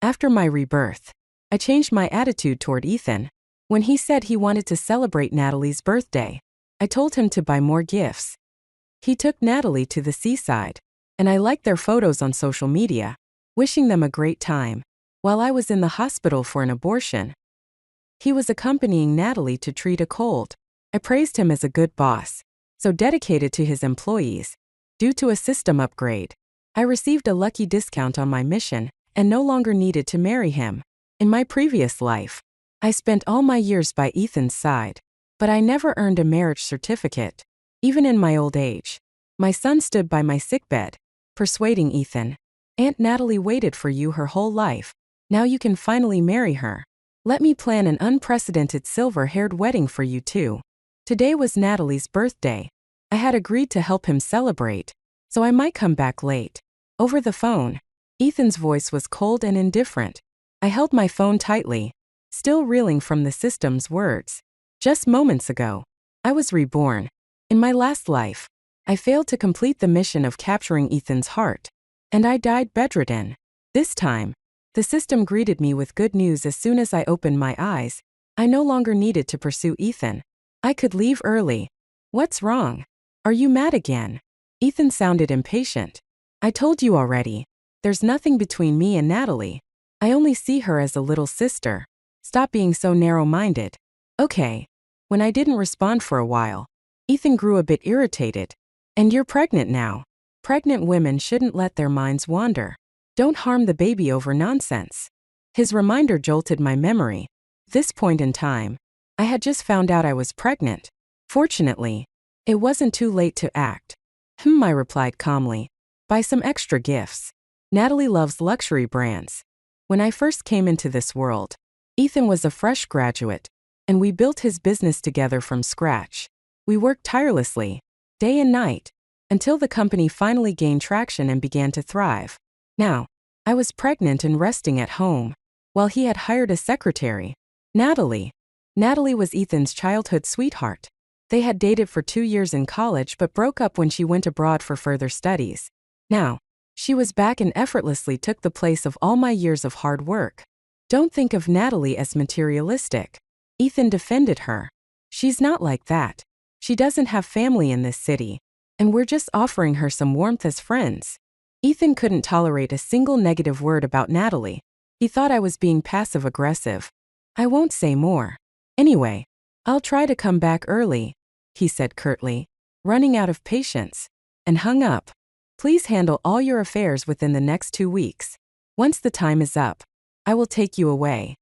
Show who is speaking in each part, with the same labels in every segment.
Speaker 1: After my rebirth, I changed my attitude toward Ethan. When he said he wanted to celebrate Natalie's birthday, I told him to buy more gifts. He took Natalie to the seaside, and I liked their photos on social media, wishing them a great time. While I was in the hospital for an abortion, he was accompanying Natalie to treat a cold. I praised him as a good boss, so dedicated to his employees. Due to a system upgrade, I received a lucky discount on my mission and no longer needed to marry him. In my previous life, I spent all my years by Ethan's side, but I never earned a marriage certificate. Even in my old age, my son stood by my sickbed, persuading Ethan, "Aunt Natalie waited for you her whole life. Now you can finally marry her. Let me plan an unprecedented silver-haired wedding for you too." Today was Natalie's birthday. I had agreed to help him celebrate, so I might come back late. Over the phone, Ethan's voice was cold and indifferent. I held my phone tightly, still reeling from the system's words. Just moments ago, I was reborn. In my last life, I failed to complete the mission of capturing Ethan's heart, and I died bedridden. This time, the system greeted me with good news as soon as I opened my eyes. I no longer needed to pursue Ethan. I could leave early. What's wrong? Are you mad again? Ethan sounded impatient. I told you already. There's nothing between me and Natalie. I only see her as a little sister. Stop being so narrow-minded. Okay. When I didn't respond for a while, Ethan grew a bit irritated. And you're pregnant now. Pregnant women shouldn't let their minds wander. Don't harm the baby over nonsense. His reminder jolted my memory. This point in time, I had just found out I was pregnant. Fortunately, it wasn't too late to act. I replied calmly. Buy some extra gifts. Natalie loves luxury brands. When I first came into this world, Ethan was a fresh graduate, and we built his business together from scratch. We worked tirelessly, day and night, until the company finally gained traction and began to thrive. Now, I was pregnant and resting at home, while he had hired a secretary. Natalie. Natalie was Ethan's childhood sweetheart. They had dated for 2 years in college but broke up when she went abroad for further studies. Now, she was back and effortlessly took the place of all my years of hard work. Don't think of Natalie as materialistic. Ethan defended her. She's not like that. She doesn't have family in this city, and we're just offering her some warmth as friends. Ethan couldn't tolerate a single negative word about Natalie. He thought I was being passive-aggressive. I won't say more. Anyway, I'll try to come back early, he said curtly, running out of patience, and hung up. Please handle all your affairs within the next 2 weeks. Once the time is up, I will take you away.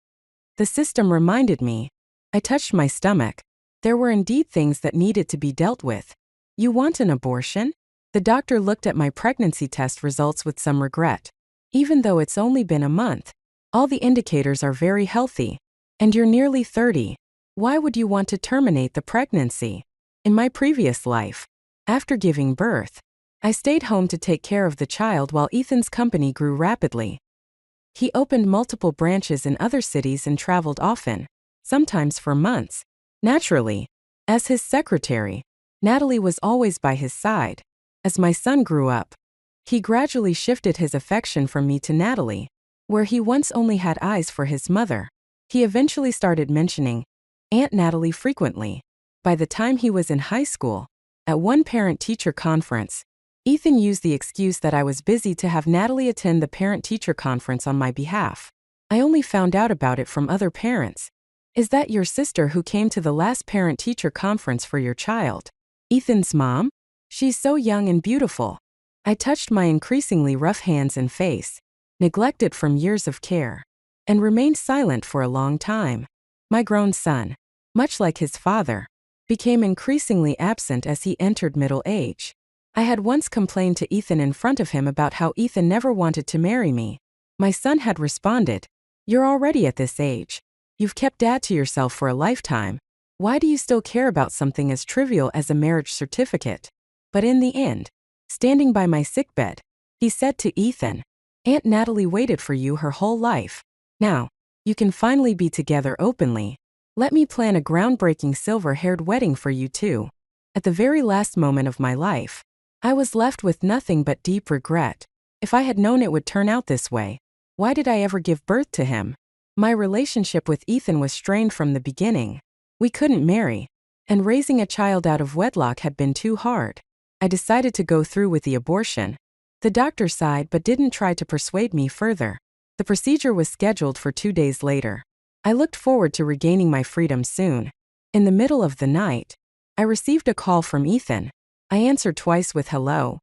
Speaker 1: The system reminded me. I touched my stomach. There were indeed things that needed to be dealt with. You want an abortion? The doctor looked at my pregnancy test results with some regret. Even though it's only been a month, all the indicators are very healthy. And you're nearly 30. Why would you want to terminate the pregnancy? In my previous life, after giving birth, I stayed home to take care of the child while Ethan's company grew rapidly. He opened multiple branches in other cities and traveled often, sometimes for months. Naturally, as his secretary, Natalie was always by his side. As my son grew up, he gradually shifted his affection from me to Natalie, where he once only had eyes for his mother. He eventually started mentioning Aunt Natalie frequently. By the time he was in high school, at one parent-teacher conference, Ethan used the excuse that I was busy to have Natalie attend the parent-teacher conference on my behalf. I only found out about it from other parents. Is that your sister who came to the last parent-teacher conference for your child? Ethan's mom? She's so young and beautiful. I touched my increasingly rough hands and face, neglected from years of care, and remained silent for a long time. My grown son, much like his father, became increasingly absent as he entered middle age. I had once complained to Ethan in front of him about how Ethan never wanted to marry me. My son had responded, "You're already at this age. You've kept dad to yourself for a lifetime. Why do you still care about something as trivial as a marriage certificate?" But in the end, standing by my sickbed, he said to Ethan, "Aunt Natalie waited for you her whole life. Now, you can finally be together openly. Let me plan a groundbreaking silver-haired wedding for you too." At the very last moment of my life, I was left with nothing but deep regret. If I had known it would turn out this way, Why did I ever give birth to him? My relationship with Ethan was strained from the beginning. We couldn't marry, and raising a child out of wedlock had been too hard. I decided to go through with the abortion. The doctor sighed but didn't try to persuade me further. The procedure was scheduled for 2 days later. I looked forward to regaining my freedom soon. In the middle of the night, I received a call from Ethan. I answered twice with hello,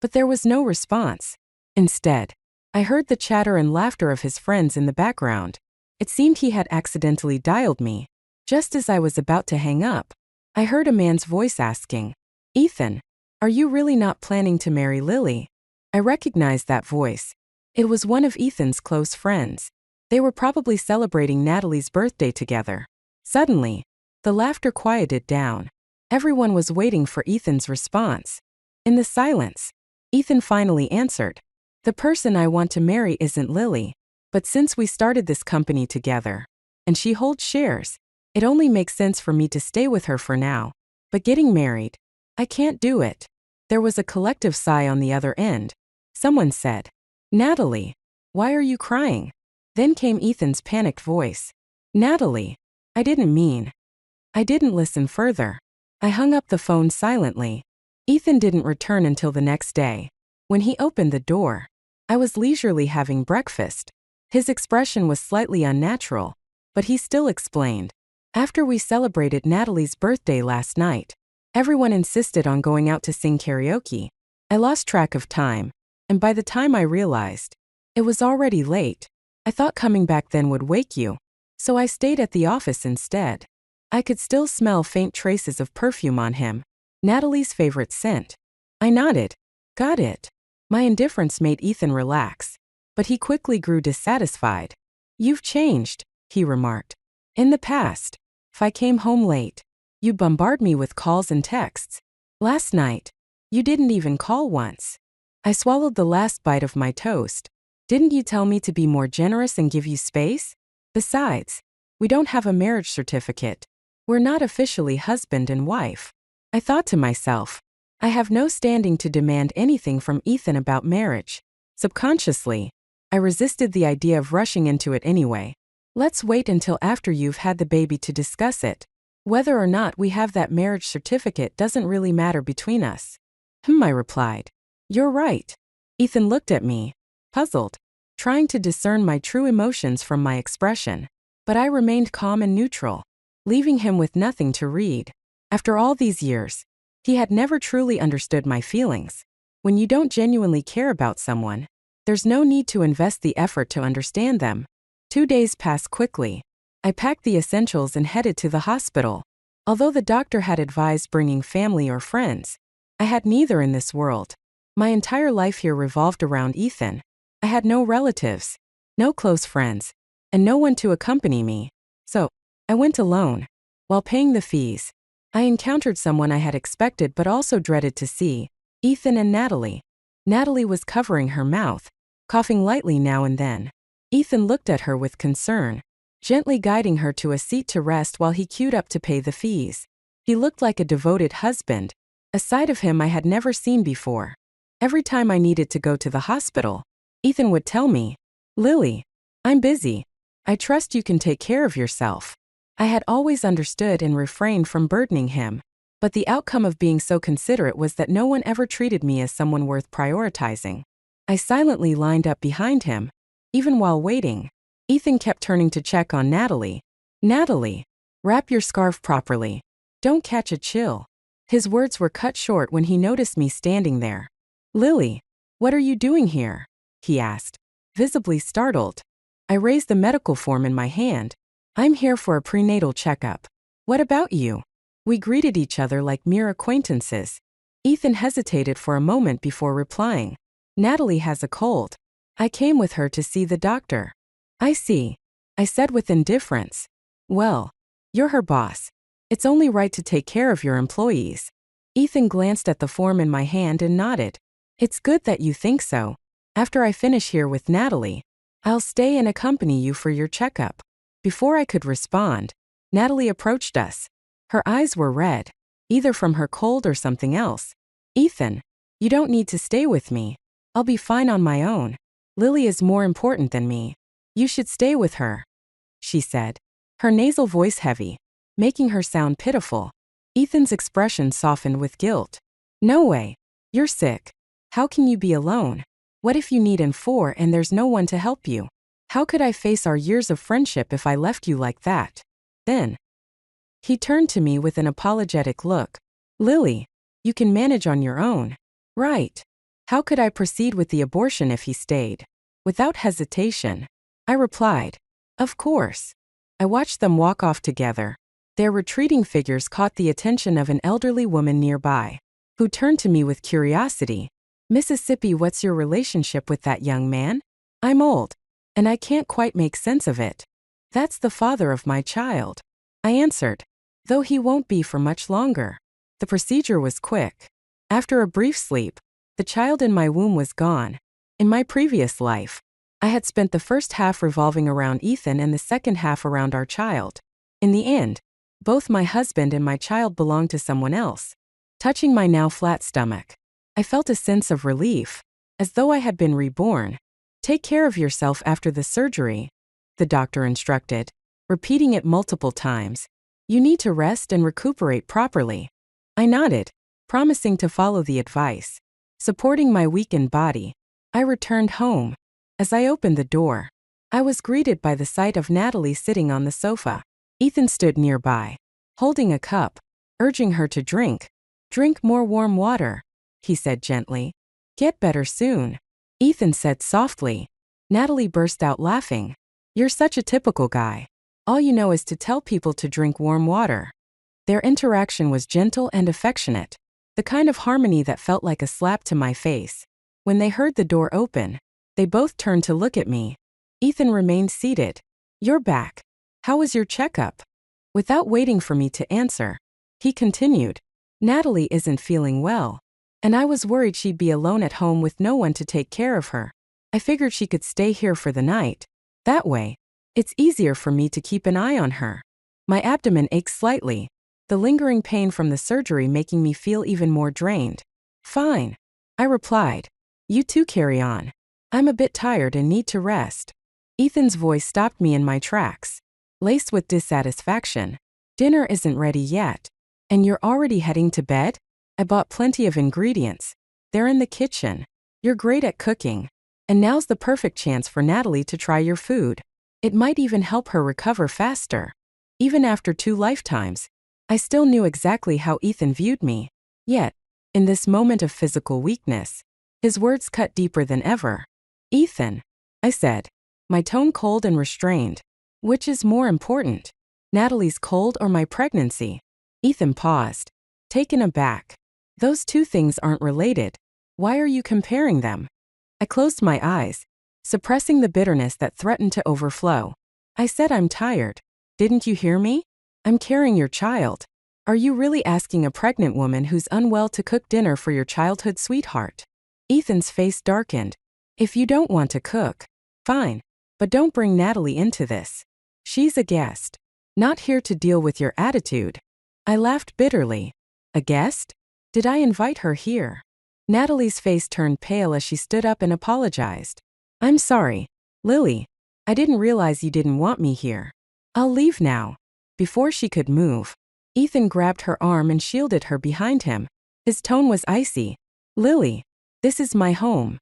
Speaker 1: but there was no response. Instead, I heard the chatter and laughter of his friends in the background. It seemed he had accidentally dialed me. Just as I was about to hang up, I heard a man's voice asking, "Ethan, are you really not planning to marry Lily?" I recognized that voice. It was one of Ethan's close friends. They were probably celebrating Natalie's birthday together. Suddenly, the laughter quieted down. Everyone was waiting for Ethan's response. In the silence, Ethan finally answered, "The person I want to marry isn't Lily, but since we started this company together, and she holds shares, it only makes sense for me to stay with her for now. But getting married, I can't do it." There was a collective sigh on the other end. Someone said, "Natalie, why are you crying?" Then came Ethan's panicked voice. "Natalie, I didn't mean." I didn't listen further. I hung up the phone silently. Ethan didn't return until the next day. When he opened the door, I was leisurely having breakfast. His expression was slightly unnatural, but he still explained. "After we celebrated Natalie's birthday last night, everyone insisted on going out to sing karaoke. I lost track of time, and by the time I realized, it was already late. I thought coming back then would wake you, so I stayed at the office instead." I could still smell faint traces of perfume on him, Natalie's favorite scent. I nodded. "Got it." My indifference made Ethan relax, but he quickly grew dissatisfied. "You've changed," he remarked. "In the past, if I came home late, you'd bombard me with calls and texts. Last night, you didn't even call once." I swallowed the last bite of my toast. "Didn't you tell me to be more generous and give you space? Besides, we don't have a marriage certificate. We're not officially husband and wife." I thought to myself, I have no standing to demand anything from Ethan about marriage. Subconsciously, I resisted the idea of rushing into it anyway. "Let's wait until after you've had the baby to discuss it. Whether or not we have that marriage certificate doesn't really matter between us." I replied. "You're right." Ethan looked at me, puzzled, trying to discern my true emotions from my expression. But I remained calm and neutral, leaving him with nothing to read. After all these years, he had never truly understood my feelings. When you don't genuinely care about someone, there's no need to invest the effort to understand them. 2 days passed quickly. I packed the essentials and headed to the hospital. Although the doctor had advised bringing family or friends, I had neither in this world. My entire life here revolved around Ethan. I had no relatives, no close friends, and no one to accompany me. So, I went alone. While paying the fees, I encountered someone I had expected but also dreaded to see, Ethan and Natalie. Natalie was covering her mouth, coughing lightly now and then. Ethan looked at her with concern, gently guiding her to a seat to rest while he queued up to pay the fees. He looked like a devoted husband, a side of him I had never seen before. Every time I needed to go to the hospital, Ethan would tell me, "Lily, I'm busy. I trust you can take care of yourself." I had always understood and refrained from burdening him, but the outcome of being so considerate was that no one ever treated me as someone worth prioritizing. I silently lined up behind him. Even while waiting, Ethan kept turning to check on Natalie. "Natalie, wrap your scarf properly. Don't catch a chill." His words were cut short when he noticed me standing there. "Lily, what are you doing here?" he asked, visibly startled. I raised the medical form in my hand. "I'm here for a prenatal checkup. What about you?" We greeted each other like mere acquaintances. Ethan hesitated for a moment before replying. "Natalie has a cold. I came with her to see the doctor." "I see," I said with indifference. "Well, you're her boss. It's only right to take care of your employees." Ethan glanced at the form in my hand and nodded. "It's good that you think so. After I finish here with Natalie, I'll stay and accompany you for your checkup." Before I could respond, Natalie approached us. Her eyes were red, either from her cold or something else. "Ethan, you don't need to stay with me. I'll be fine on my own." Lily is more important than me. You should stay with her, she said, her nasal voice heavy, making her sound pitiful. Ethan's expression softened with guilt. No way. You're sick. How can you be alone? What if you need N4 and there's no one to help you? How could I face our years of friendship if I left you like that? Then, he turned to me with an apologetic look. Lily, you can manage on your own. Right. How could I proceed with the abortion if he stayed? Without hesitation, I replied, of course. I watched them walk off together. Their retreating figures caught the attention of an elderly woman nearby, who turned to me with curiosity. Mississippi, what's your relationship with that young man? I'm old, and I can't quite make sense of it. That's the father of my child, I answered, though he won't be for much longer. The procedure was quick. After a brief sleep, the child in my womb was gone. In my previous life, I had spent the first half revolving around Ethan and the second half around our child. In the end, both my husband and my child belonged to someone else. Touching my now flat stomach, I felt a sense of relief, as though I had been reborn. Take care of yourself after the surgery, the doctor instructed, repeating it multiple times. You need to rest and recuperate properly. I nodded, promising to follow the advice. Supporting my weakened body, I returned home. As I opened the door, I was greeted by the sight of Natalie sitting on the sofa. Ethan stood nearby, holding a cup, urging her to drink. Drink more warm water, he said gently. Get better soon, Ethan said softly. Natalie burst out laughing. You're such a typical guy. All you know is to tell people to drink warm water. Their interaction was gentle and affectionate, the kind of harmony that felt like a slap to my face. When they heard the door open, they both turned to look at me. Ethan remained seated. You're back. How was your checkup? Without waiting for me to answer, he continued. Natalie isn't feeling well, and I was worried she'd be alone at home with no one to take care of her. I figured she could stay here for the night. That way, it's easier for me to keep an eye on her. My abdomen ached slightly, the lingering pain from the surgery making me feel even more drained. Fine, I replied. You two carry on. I'm a bit tired and need to rest. Ethan's voice stopped me in my tracks, laced with dissatisfaction. Dinner isn't ready yet. And you're already heading to bed? I bought plenty of ingredients. They're in the kitchen. You're great at cooking. And now's the perfect chance for Natalie to try your food. It might even help her recover faster. Even after 2 lifetimes, I still knew exactly how Ethan viewed me. Yet, in this moment of physical weakness, his words cut deeper than ever. Ethan, I said, my tone cold and restrained. Which is more important, Natalie's cold or my pregnancy? Ethan paused, taken aback. Those two things aren't related. Why are you comparing them? I closed my eyes, suppressing the bitterness that threatened to overflow. I said I'm tired. Didn't you hear me? I'm carrying your child. Are you really asking a pregnant woman who's unwell to cook dinner for your childhood sweetheart? Ethan's face darkened. If you don't want to cook, fine, but don't bring Natalie into this. She's a guest, not here to deal with your attitude. I laughed bitterly. A guest? Did I invite her here? Natalie's face turned pale as she stood up and apologized. I'm sorry, Lily. I didn't realize you didn't want me here. I'll leave now. Before she could move, Ethan grabbed her arm and shielded her behind him. His tone was icy. Lily, this is my home,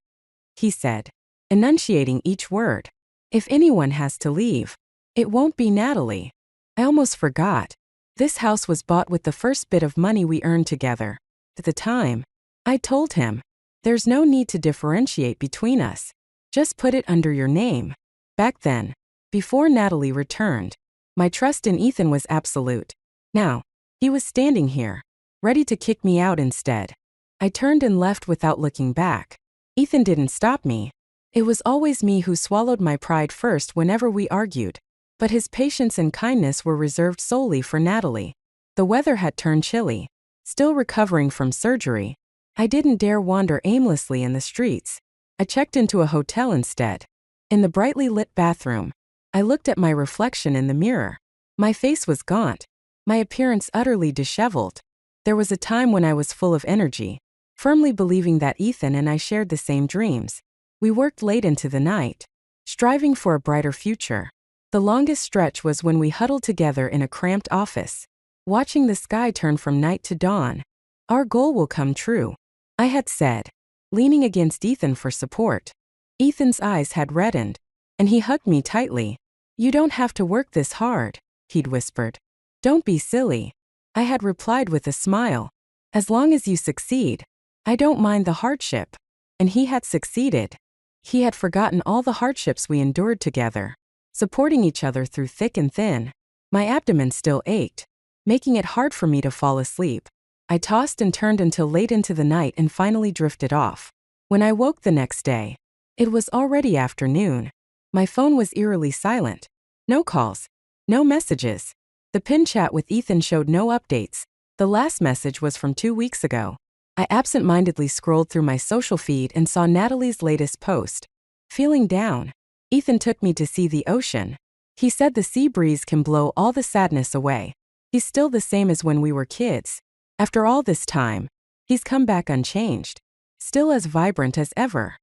Speaker 1: he said, enunciating each word. If anyone has to leave, it won't be Natalie. I almost forgot. This house was bought with the first bit of money we earned together. At the time, I told him, there's no need to differentiate between us. Just put it under your name. Back then, before Natalie returned, my trust in Ethan was absolute. Now, he was standing here, ready to kick me out instead. I turned and left without looking back. Ethan didn't stop me. It was always me who swallowed my pride first whenever we argued. But his patience and kindness were reserved solely for Natalie. The weather had turned chilly. Still recovering from surgery, I didn't dare wander aimlessly in the streets. I checked into a hotel instead. In the brightly lit bathroom, I looked at my reflection in the mirror. My face was gaunt, my appearance utterly disheveled. There was a time when I was full of energy, firmly believing that Ethan and I shared the same dreams. We worked late into the night, striving for a brighter future. The longest stretch was when we huddled together in a cramped office, watching the sky turn from night to dawn. Our goal will come true, I had said, leaning against Ethan for support. Ethan's eyes had reddened, and he hugged me tightly. You don't have to work this hard, he'd whispered. Don't be silly, I had replied with a smile. As long as you succeed, I don't mind the hardship. And he had succeeded. He had forgotten all the hardships we endured together, supporting each other through thick and thin. My abdomen still ached, making it hard for me to fall asleep. I tossed and turned until late into the night and finally drifted off. When I woke the next day, it was already afternoon. My phone was eerily silent. No calls, no messages. The pin chat with Ethan showed no updates. The last message was from 2 weeks ago. I absent-mindedly scrolled through my social feed and saw Natalie's latest post. Feeling down, Ethan took me to see the ocean. He said the sea breeze can blow all the sadness away. He's still the same as when we were kids. After all this time, he's come back unchanged, still as vibrant as ever.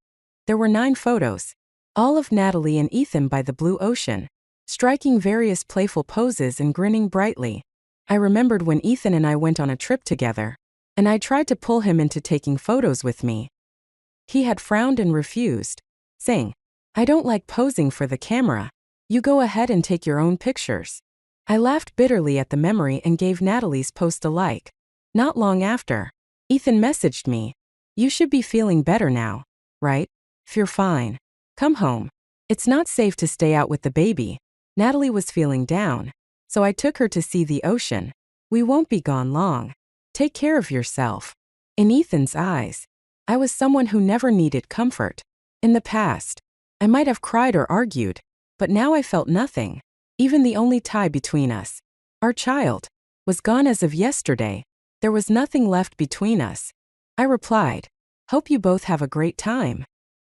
Speaker 1: There were 9 photos, all of Natalie and Ethan by the blue ocean, striking various playful poses and grinning brightly. I remembered when Ethan and I went on a trip together, and I tried to pull him into taking photos with me. He had frowned and refused, saying, I don't like posing for the camera. You go ahead and take your own pictures. I laughed bitterly at the memory and gave Natalie's post a like. Not long after, Ethan messaged me. You should be feeling better now, right? You're fine. Come home. It's not safe to stay out with the baby. Natalie was feeling down, so I took her to see the ocean. We won't be gone long. Take care of yourself. In Ethan's eyes, I was someone who never needed comfort. In the past, I might have cried or argued, but now I felt nothing. Even the only tie between us, our child, was gone as of yesterday. There was nothing left between us. I replied, hope you both have a great time.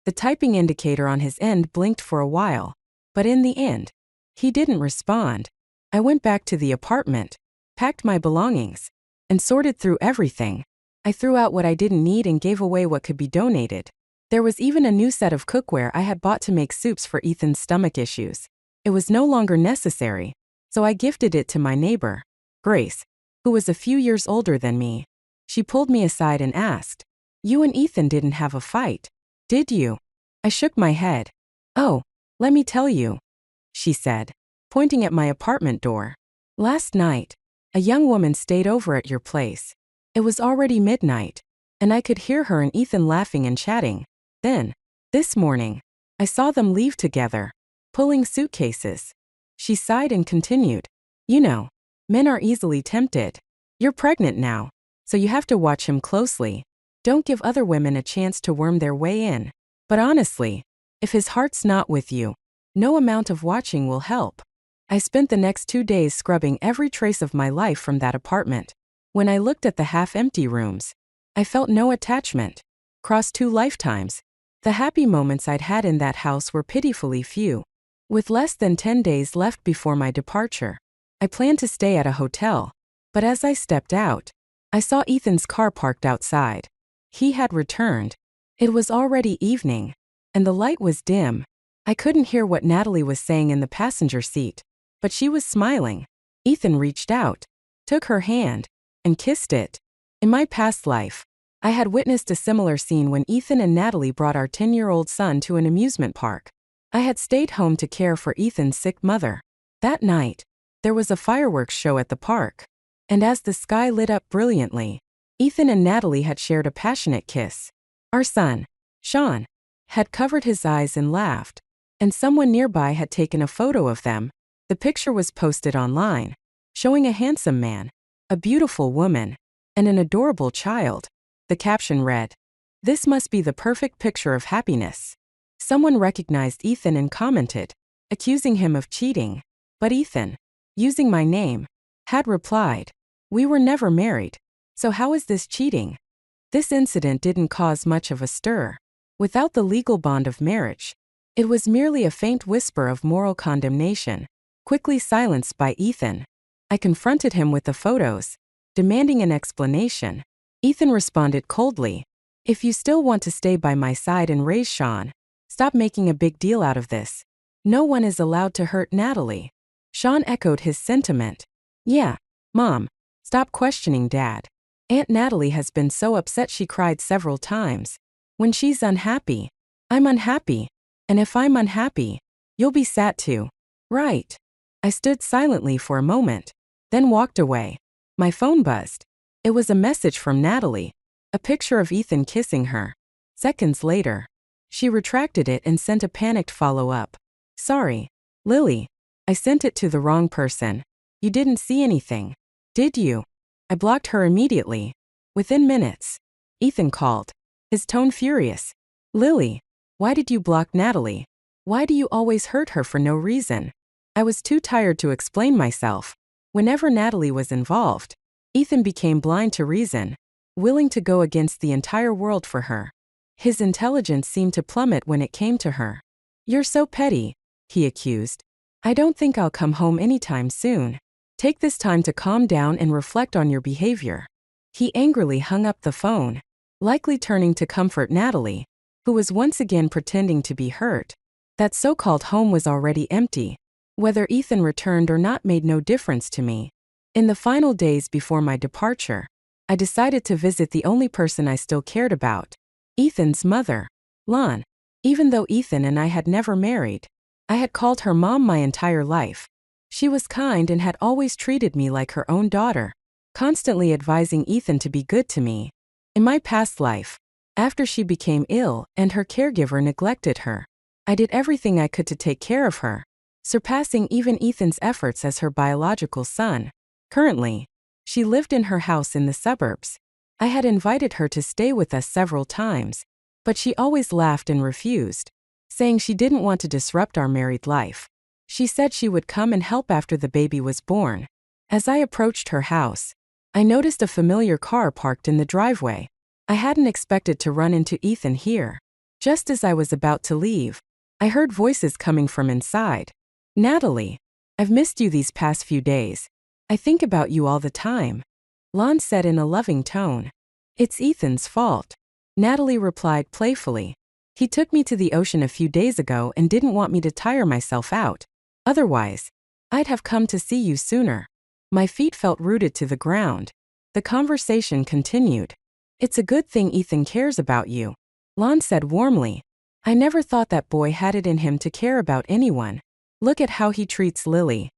Speaker 1: The typing indicator on his end blinked for a while, but in the end, he didn't respond. I went back to the apartment, packed my belongings, and sorted through everything. I threw out what I didn't need and gave away what could be donated. There was even a new set of cookware I had bought to make soups for Ethan's stomach issues. It was no longer necessary, so I gifted it to my neighbor, Grace, who was a few years older than me. She pulled me aside and asked, You and Ethan didn't have a fight, did you? I shook my head. Oh, let me tell you, she said, pointing at my apartment door. Last night, a young woman stayed over at your place. It was already midnight, and I could hear her and Ethan laughing and chatting. Then, this morning, I saw them leave together, pulling suitcases. She sighed and continued, You know, men are easily tempted. You're pregnant now, so you have to watch him closely. Don't give other women a chance to worm their way in. But honestly, if his heart's not with you, no amount of watching will help. I spent the next 2 days scrubbing every trace of my life from that apartment. When I looked at the half-empty rooms, I felt no attachment. Crossed 2 lifetimes, the happy moments I'd had in that house were pitifully few. With less than 10 days left before my departure, I planned to stay at a hotel. But as I stepped out, I saw Ethan's car parked outside. He had returned. It was already evening, and the light was dim. I couldn't hear what Natalie was saying in the passenger seat, but she was smiling. Ethan reached out, took her hand, and kissed it. In my past life, I had witnessed a similar scene when Ethan and Natalie brought our 10-year-old son to an amusement park. I had stayed home to care for Ethan's sick mother. That night, there was a fireworks show at the park, and as the sky lit up brilliantly, Ethan and Natalie had shared a passionate kiss. Our son, Sean, had covered his eyes and laughed, and someone nearby had taken a photo of them. The picture was posted online, showing a handsome man, a beautiful woman, and an adorable child. The caption read, This must be the perfect picture of happiness. Someone recognized Ethan and commented, accusing him of cheating. But Ethan, using my name, had replied, We were never married, so how is this cheating? This incident didn't cause much of a stir. Without the legal bond of marriage, it was merely a faint whisper of moral condemnation, quickly silenced by Ethan. I confronted him with the photos, demanding an explanation. Ethan responded coldly, If you still want to stay by my side and raise Sean, Stop making a big deal out of this. No one is allowed to hurt Natalie. Sean echoed his sentiment. Yeah, Mom. Stop questioning Dad. Aunt Natalie has been so upset she cried several times. When she's unhappy, I'm unhappy. And if I'm unhappy, you'll be sad too. Right. I stood silently for a moment, then walked away. My phone buzzed. It was a message from Natalie. A picture of Ethan kissing her. Seconds later, she retracted it and sent a panicked follow-up. Sorry, Lily. I sent it to the wrong person. You didn't see anything, did you? I blocked her immediately. Within minutes, Ethan called, his tone furious. Lily, why did you block Natalie? Why do you always hurt her for no reason? I was too tired to explain myself. Whenever Natalie was involved, Ethan became blind to reason, willing to go against the entire world for her. His intelligence seemed to plummet when it came to her. You're so petty, he accused. I don't think I'll come home anytime soon. Take this time to calm down and reflect on your behavior. He angrily hung up the phone, likely turning to comfort Natalie, who was once again pretending to be hurt. That so-called home was already empty. Whether Ethan returned or not made no difference to me. In the final days before my departure, I decided to visit the only person I still cared about, Ethan's mother, Lon. Even though Ethan and I had never married, I had called her Mom my entire life. She was kind and had always treated me like her own daughter, constantly advising Ethan to be good to me. In my past life, after she became ill and her caregiver neglected her, I did everything I could to take care of her, surpassing even Ethan's efforts as her biological son. Currently, she lived in her house in the suburbs. I had invited her to stay with us several times, but she always laughed and refused, saying she didn't want to disrupt our married life. She said she would come and help after the baby was born. As I approached her house, I noticed a familiar car parked in the driveway. I hadn't expected to run into Ethan here. Just as I was about to leave, I heard voices coming from inside. Natalie, I've missed you these past few days. I think about you all the time. Lon said in a loving tone. It's Ethan's fault. Natalie replied playfully. He took me to the ocean a few days ago and didn't want me to tire myself out. Otherwise, I'd have come to see you sooner. My feet felt rooted to the ground. The conversation continued. It's a good thing Ethan cares about you, Lon said warmly. I never thought that boy had it in him to care about anyone. Look at how he treats Lily.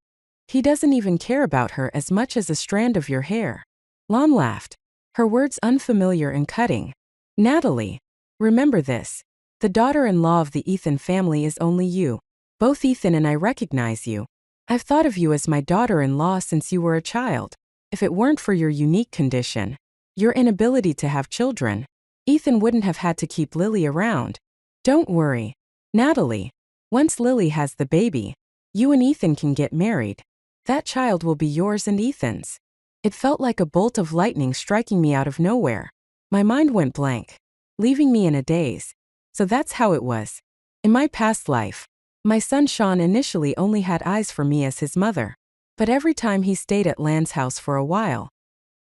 Speaker 1: He doesn't even care about her as much as a strand of your hair. Lon laughed, her words unfamiliar and cutting. Natalie, remember this. The daughter-in-law of the Ethan family is only you. Both Ethan and I recognize you. I've thought of you as my daughter-in-law since you were a child. If it weren't for your unique condition, your inability to have children, Ethan wouldn't have had to keep Lily around. Don't worry, Natalie. Once Lily has the baby, you and Ethan can get married. That child will be yours and Ethan's. It felt like a bolt of lightning striking me out of nowhere. My mind went blank, leaving me in a daze. So that's how it was. In my past life, my son Sean initially only had eyes for me as his mother. But every time he stayed at Lan's house for a while,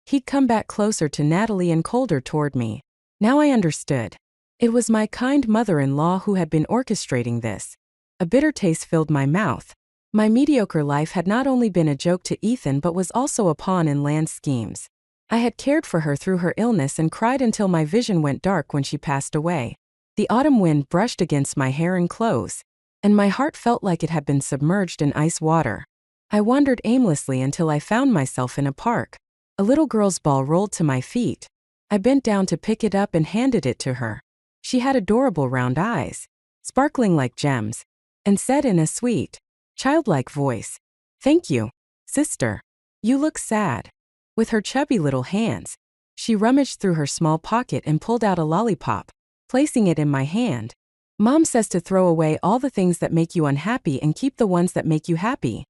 Speaker 1: he'd come back closer to Natalie and colder toward me. Now I understood. It was my kind mother-in-law who had been orchestrating this. A bitter taste filled my mouth. My mediocre life had not only been a joke to Ethan but was also a pawn in Lan's schemes. I had cared for her through her illness and cried until my vision went dark when she passed away. The autumn wind brushed against my hair and clothes, and my heart felt like it had been submerged in ice water. I wandered aimlessly until I found myself in a park. A little girl's ball rolled to my feet. I bent down to pick it up and handed it to her. She had adorable round eyes, sparkling like gems, and said in a sweet, childlike voice, "Thank you, sister. You look sad." With her chubby little hands, she rummaged through her small pocket and pulled out a lollipop, placing it in my hand. Mom says to throw away all the things that make you unhappy and keep the ones that make you happy,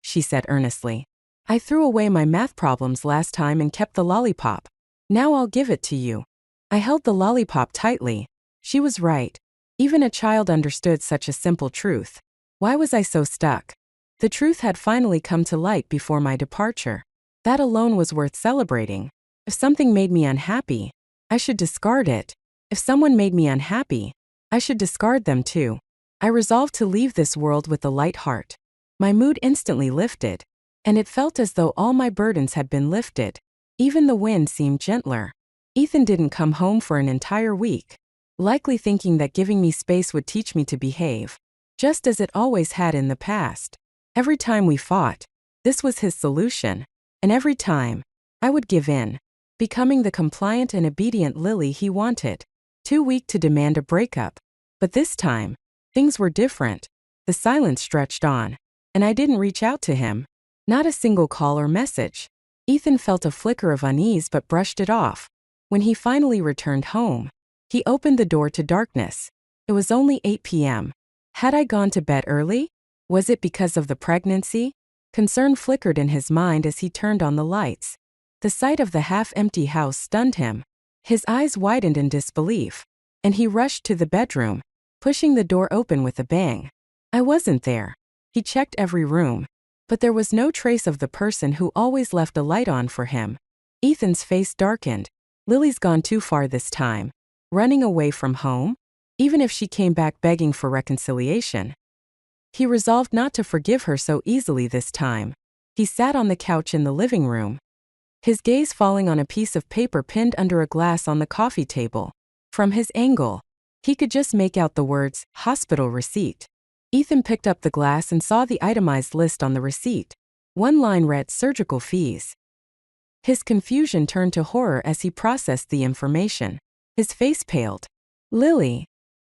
Speaker 1: she said earnestly. I threw away my math problems last time and kept the lollipop. Now I'll give it to you. I held the lollipop tightly. She was right. Even a child understood such a simple truth. Why was I so stuck? The truth had finally come to light before my departure. That alone was worth celebrating. If something made me unhappy, I should discard it. If someone made me unhappy, I I should discard them too. I resolved to leave this world with a light heart. My mood instantly lifted, and it felt as though all my burdens had been lifted. Even the wind seemed gentler. Ethan didn't come home for an entire week, likely thinking that giving me space would teach me to behave, just as it always had in the past. Every time we fought, this was his solution, and every time, I would give in, becoming the compliant and obedient Lily he wanted. Too weak to demand a breakup. But this time, things were different. The silence stretched on, and I didn't reach out to him. Not a single call or message. Ethan felt a flicker of unease but brushed it off. When he finally returned home, he opened the door to darkness. It was only 8 p.m. Had I gone to bed early? Was it because of the pregnancy? Concern flickered in his mind as he turned on the lights. The sight of the half-empty house stunned him. His eyes widened in disbelief, and he rushed to the bedroom, pushing the door open with a bang. I wasn't there. He checked every room, but there was no trace of the person who always left a light on for him. Ethan's face darkened. Lily's gone too far this time. Running away from home? Even if she came back begging for reconciliation. He resolved not to forgive her so easily this time. He sat on the couch in the living room, his gaze falling on a piece of paper pinned under a glass on the coffee table. From his angle, he could just make out the words, "hospital receipt." Ethan picked up the glass and saw the itemized list on the receipt. One line read, "surgical fees." His confusion turned to horror as he processed the information. His face paled. "Lily."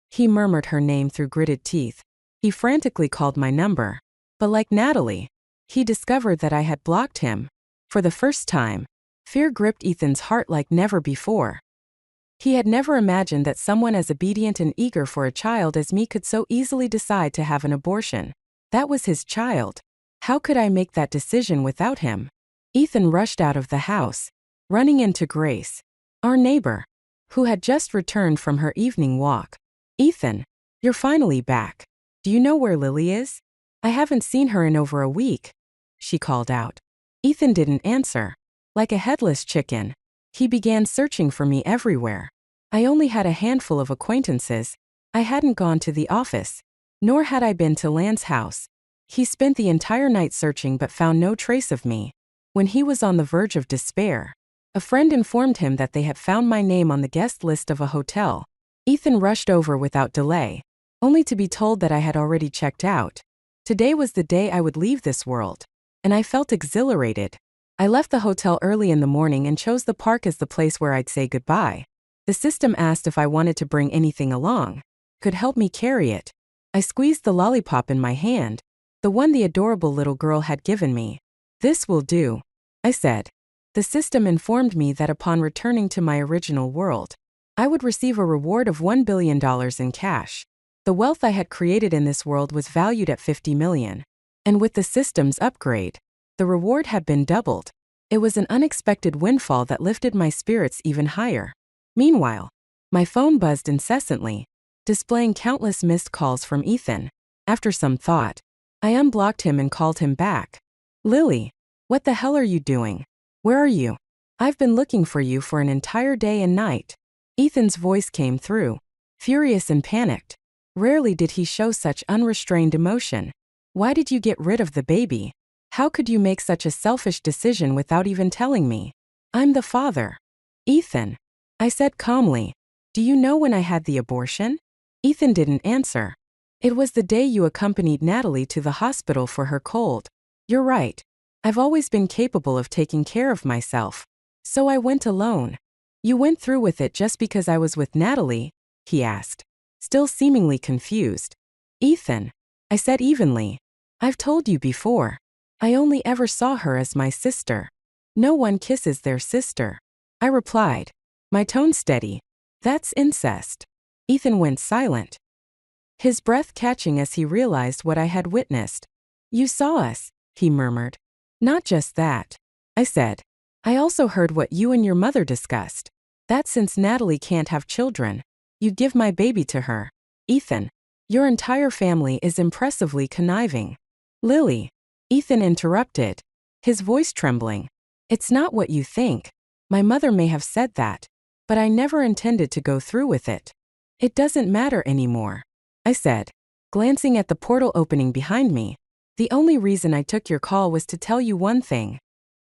Speaker 1: He murmured her name through gritted teeth. He frantically called my number. But like Natalie, he discovered that I had blocked him. For the first time, fear gripped Ethan's heart like never before. He had never imagined that someone as obedient and eager for a child as me could so easily decide to have an abortion. That was his child. How could I make that decision without him? Ethan rushed out of the house, running into Grace, our neighbor, who had just returned from her evening walk. "Ethan, you're finally back. Do you know where Lily is? I haven't seen her in over a week," she called out. Ethan didn't answer. Like a headless chicken, he began searching for me everywhere. I only had a handful of acquaintances. I hadn't gone to the office, nor had I been to Lan's house. He spent the entire night searching but found no trace of me. When he was on the verge of despair, a friend informed him that they had found my name on the guest list of a hotel. Ethan rushed over without delay, only to be told that I had already checked out. Today was the day I would leave this world, and I felt exhilarated. I left the hotel early in the morning and chose the park as the place where I'd say goodbye. The system asked if I wanted to bring anything along, could help me carry it. I squeezed the lollipop in my hand, the one the adorable little girl had given me. "This will do," I said. The system informed me that upon returning to my original world, I would receive a reward of $1 billion in cash. The wealth I had created in this world was valued at $50 million. And with the system's upgrade, the reward had been doubled. It was an unexpected windfall that lifted my spirits even higher. Meanwhile, my phone buzzed incessantly, displaying countless missed calls from Ethan. After some thought, I unblocked him and called him back. "Lily, what the hell are you doing? Where are you? I've been looking for you for an entire day and night." Ethan's voice came through, furious and panicked. Rarely did he show such unrestrained emotion. "Why did you get rid of the baby? How could you make such a selfish decision without even telling me? I'm the father." "Ethan," I said calmly, "do you know when I had the abortion?" Ethan didn't answer. "It was the day you accompanied Natalie to the hospital for her cold. You're right. I've always been capable of taking care of myself. So I went alone." "You went through with it just because I was with Natalie?" he asked, still seemingly confused. "Ethan," I said evenly, "I've told you before. I only ever saw her as my sister. No one kisses their sister," I replied, my tone steady. "That's incest." Ethan went silent, his breath catching as he realized what I had witnessed. "You saw us," he murmured. "Not just that," I said. "I also heard what you and your mother discussed. That since Natalie can't have children, you give my baby to her. Ethan, your entire family is impressively conniving." "Lily," Ethan interrupted, his voice trembling. "It's not what you think. My mother may have said that, but I never intended to go through with it." It doesn't matter anymore, I said, glancing at the portal opening behind me. The only reason I took your call was to tell you one thing.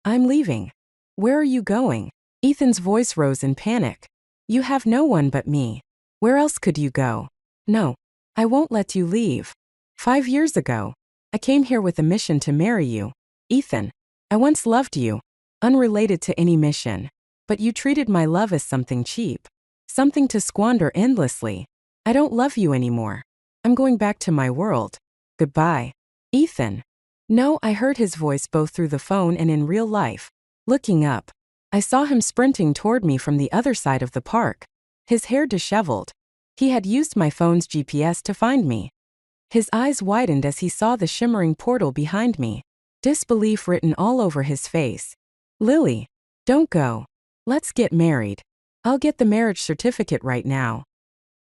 Speaker 1: I'm leaving. Where are you going? Ethan's voice rose in panic. You have no one but me. Where else could you go? No, I won't let you leave. 5 years ago, I came here with a mission to marry you. Ethan, I once loved you, unrelated to any mission. But you treated my love as something cheap. Something to squander endlessly. I don't love you anymore. I'm going back to my world. Goodbye. Ethan. No, I heard his voice both through the phone and in real life. Looking up, I saw him sprinting toward me from the other side of the park. His hair disheveled. He had used my phone's GPS to find me. His eyes widened as he saw the shimmering portal behind me. Disbelief written all over his face. Lily, don't go. Let's get married. I'll get the marriage certificate right now.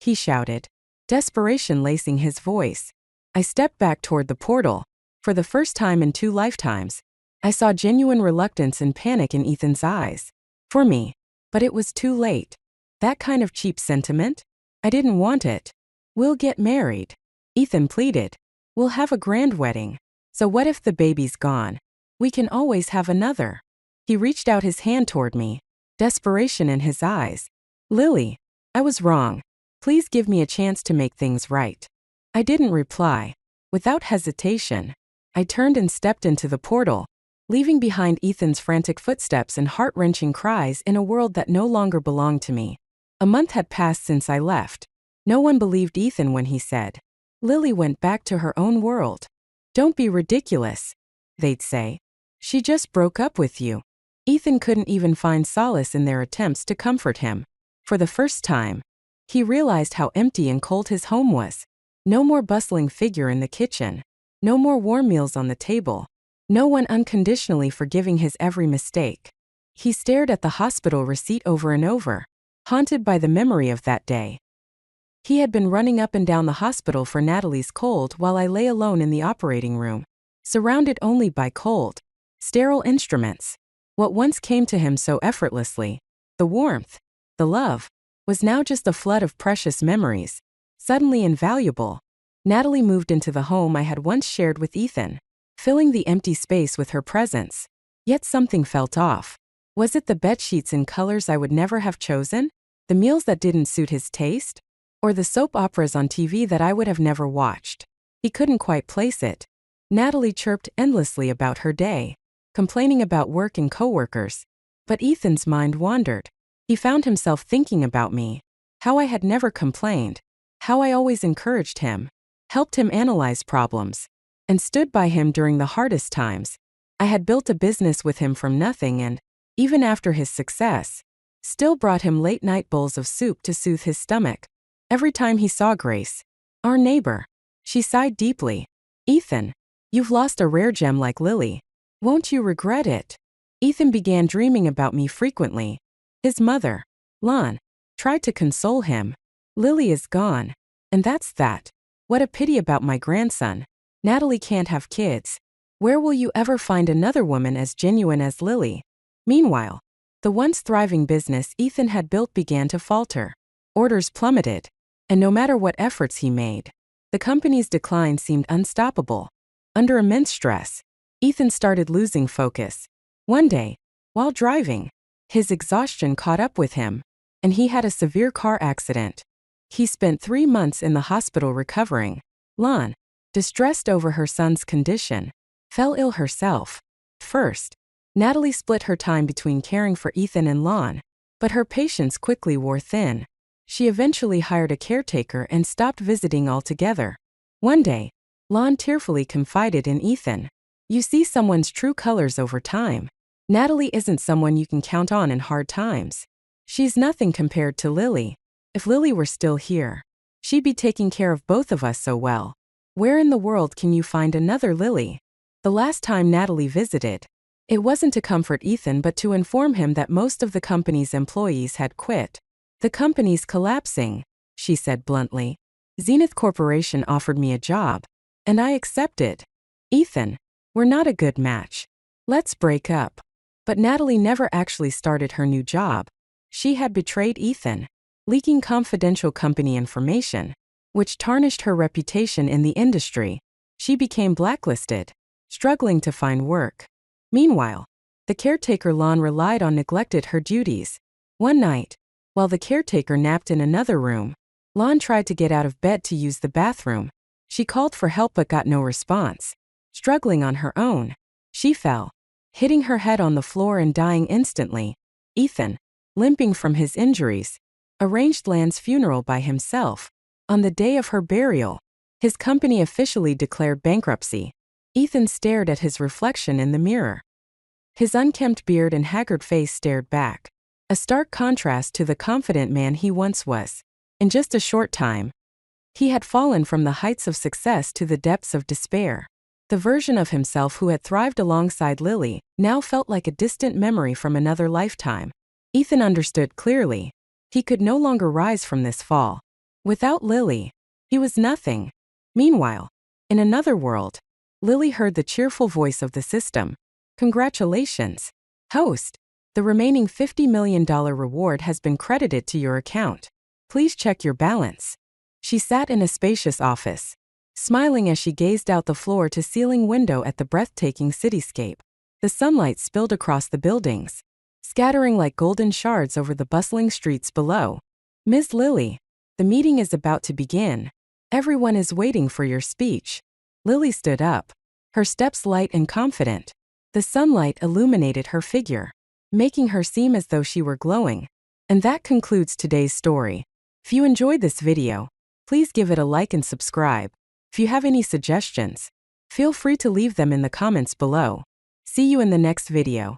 Speaker 1: He shouted, desperation lacing his voice. I stepped back toward the portal. For the first time in 2 lifetimes, I saw genuine reluctance and panic in Ethan's eyes. For me. But it was too late. That kind of cheap sentiment? I didn't want it. We'll get married. Ethan pleaded. We'll have a grand wedding. So what if the baby's gone? We can always have another. He reached out his hand toward me. Desperation in his eyes. Lily, I was wrong. Please give me a chance to make things right. I didn't reply. Without hesitation, I turned and stepped into the portal, leaving behind Ethan's frantic footsteps and heart-wrenching cries in a world that no longer belonged to me. A month had passed since I left. No one believed Ethan when he said, Lily went back to her own world. Don't be ridiculous, they'd say. She just broke up with you. Ethan couldn't even find solace in their attempts to comfort him. For the first time, he realized how empty and cold his home was. No more bustling figure in the kitchen. No more warm meals on the table. No one unconditionally forgiving his every mistake. He stared at the hospital receipt over and over, haunted by the memory of that day. He had been running up and down the hospital for Natalie's cold while I lay alone in the operating room, surrounded only by cold, sterile instruments. What once came to him so effortlessly, the warmth, the love, was now just a flood of precious memories, suddenly invaluable. Natalie moved into the home I had once shared with Ethan, filling the empty space with her presence. Yet something felt off. Was it the bedsheets in colors I would never have chosen? The meals that didn't suit his taste? Or the soap operas on TV that I would have never watched? He couldn't quite place it. Natalie chirped endlessly about her day, complaining about work and coworkers. But Ethan's mind wandered. He found himself thinking about me, how I had never complained, how I always encouraged him, helped him analyze problems, and stood by him during the hardest times. I had built a business with him from nothing and, even after his success, still brought him late-night bowls of soup to soothe his stomach. Every time he saw Grace, our neighbor, she sighed deeply. Ethan, you've lost a rare gem like Lily. Won't you regret it? Ethan began dreaming about me frequently. His mother, Lon, tried to console him. Lily is gone. And that's that. What a pity about my grandson. Natalie can't have kids. Where will you ever find another woman as genuine as Lily? Meanwhile, the once thriving business Ethan had built began to falter. Orders plummeted. And no matter what efforts he made, the company's decline seemed unstoppable. Under immense stress, Ethan started losing focus. One day, while driving, his exhaustion caught up with him, and he had a severe car accident. He spent 3 months in the hospital recovering. Lon, distressed over her son's condition, fell ill herself. First, Natalie split her time between caring for Ethan and Lon, but her patience quickly wore thin. She eventually hired a caretaker and stopped visiting altogether. One day, Lon tearfully confided in Ethan, "You see someone's true colors over time. Natalie isn't someone you can count on in hard times. She's nothing compared to Lily. If Lily were still here, she'd be taking care of both of us so well. Where in the world can you find another Lily?" The last time Natalie visited, it wasn't to comfort Ethan but to inform him that most of the company's employees had quit. "The company's collapsing," she said bluntly. "Zenith Corporation offered me a job, and I accepted. Ethan, we're not a good match. Let's break up." But Natalie never actually started her new job. She had betrayed Ethan. leaking confidential company information, which tarnished her reputation in the industry. She became blacklisted, struggling to find work. Meanwhile, the caretaker Lon relied on neglected her duties. One night, while the caretaker napped in another room, Lon tried to get out of bed to use the bathroom. She called for help but got no response. Struggling on her own, she fell, hitting her head on the floor and dying instantly. Ethan, limping from his injuries, arranged Lan's funeral by himself. On the day of her burial, his company officially declared bankruptcy. Ethan stared at his reflection in the mirror. His unkempt beard and haggard face stared back, a stark contrast to the confident man he once was. In just a short time, he had fallen from the heights of success to the depths of despair. The version of himself who had thrived alongside Lily now felt like a distant memory from another lifetime. Ethan understood clearly. He could no longer rise from this fall. Without Lily, he was nothing. Meanwhile, in another world, Lily heard the cheerful voice of the system. Congratulations, host. The remaining $50 million reward has been credited to your account. Please check your balance. She sat in a spacious office, smiling as she gazed out the floor-to-ceiling window at the breathtaking cityscape. The sunlight spilled across the buildings, scattering like golden shards over the bustling streets below. Ms. Lily, the meeting is about to begin. Everyone is waiting for your speech. Lily stood up, her steps light and confident. The sunlight illuminated her figure, making her seem as though she were glowing. And that concludes today's story. If you enjoyed this video, please give it a like and subscribe. If you have any suggestions, feel free to leave them in the comments below. See you in the next video.